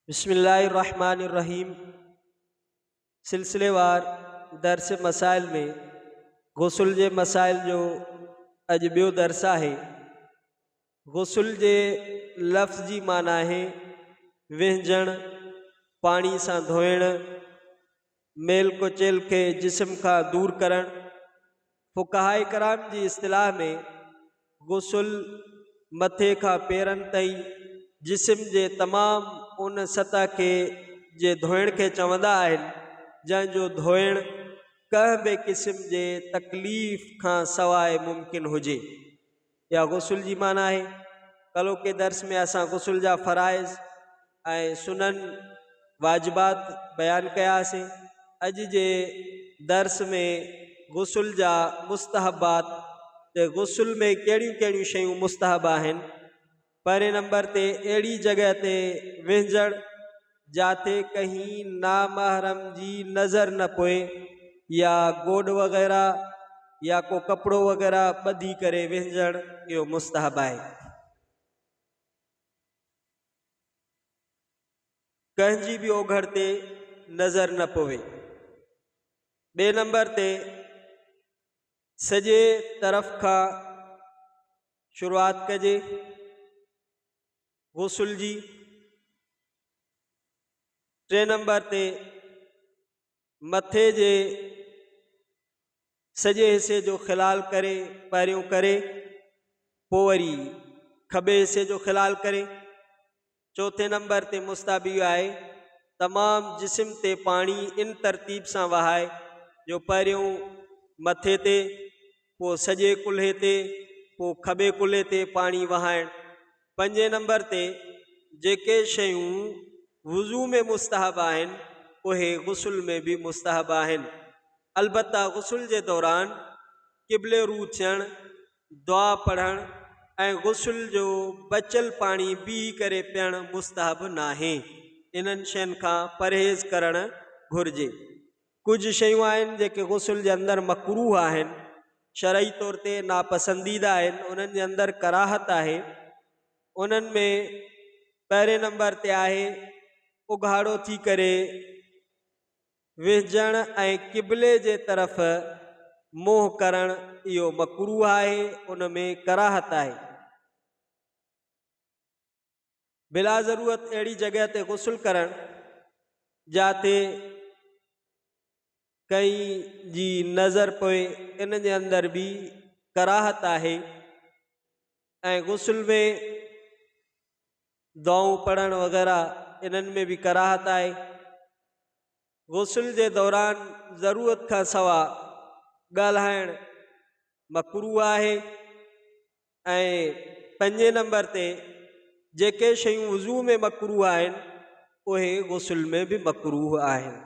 बिस्मिल्लाहिर्रहमानिर्रहीम। सिलसिलेवार दर्स मसाइल में गुस्ल जे मसाइल जो अज बियो दर्स है। गुस्ल जे लफ्ज़ जी माना है विंझण, पानी से धोइण, मेल कुचेल के जिस्म का दूर करण। फुक़हाए कराम जी इस्तिलाह में गुस्ल मथे का पेरन ताईं जिस्म जे तमाम उन सतह के जे धोइण के चवंदा आहिनि, जंहिंजो धोइण कंहिं बि क़िस्म जे तकलीफ़ का सवाइ मुमकिन हुजे। या गुस्ल जी माना है। कलो के दर्स में असां गुस्ल जा फ़राइज़ ऐं सुनन वाजिबात बयान कयासीं। अज जे दर्स में गुस्ल जा मुस्तहबात, ते गुस्ल में कहिड़ियूं कहिड़ियूं शयूं मुस्तहब आहिनि। पहिरें नंबर ते अहिड़ी जगह ते विंझण जाते कहीं नामहरम जी नज़र न पोए, या गोड वग़ैरह या को कपड़ो वग़ैरह ॿधी करे विंझण, इहो मुस्तहब आहे। कंहिंजी भी ओघड़ ते नज़र न पोवे। बे नंबर ते सजे तरफ का शुरुआत कजे गुस्ल जी। टे नंबर ते मथे जे सजे हिस्से जो ख़िलाल करे पहिरियों करे, पोइ वरी खबे हिस्से जो ख़िलाल करे। चौथे नंबर ते मुस्ताहब आहे तमाम जिस्म ते पानी इन तरतीब से वहाए जो पहिरियों मथे ते, पोइ सजे कुल्हे ते, पोइ खबे कुल्हे ते पानी वहाइण। पंजे नंबर ते जेके शयूं वुज़ू में मुस्तहब आहिनि, उहे गुस्ल में भी मुस्तहब आहिनि। अलबत्ता गुस्ल जे दौरान क़िबले रू थियण, दुआ पढ़ण ऐं गुस्ल जो बचल पानी पी करे पियण मुस्तहब नाहे। इन्हनि शयुनि खां परहेज़ करण घुर्जे। कुछ शयूं आहिनि जेके गुस्ल जे अंदर मकरूह आहिनि, शरई तौर ते नापसंदीदा आहिनि, उन्हनि जे अंदर कराहत आहे। उन्हनि में पहिरें नंबर ते आहे उघाड़ो थी करे विझण ऐं क़िबले जे तरफ मुंह करण, इहो मकरूह आहे, उन में कराहत आहे। बिला ज़रूरत अहिड़ी जगह ते गुस्ल करण जाते कहीं जी नज़र पोए, इन जे अंदर भी कराहत आहे। ऐं गुस्ल में दुआऊं पढ़ण वग़ैरह इन्हनि में भी कराहत आहे। गुस्ल जे दौरान ज़रूरत का सवा ॻाल्हाइण मकरूह आहे। ऐं पंजे नंबर ते जेके शयूं वुज़ू में मकरूह आहिनि, उहे गुस्ल में भी मकरूह आहिनि।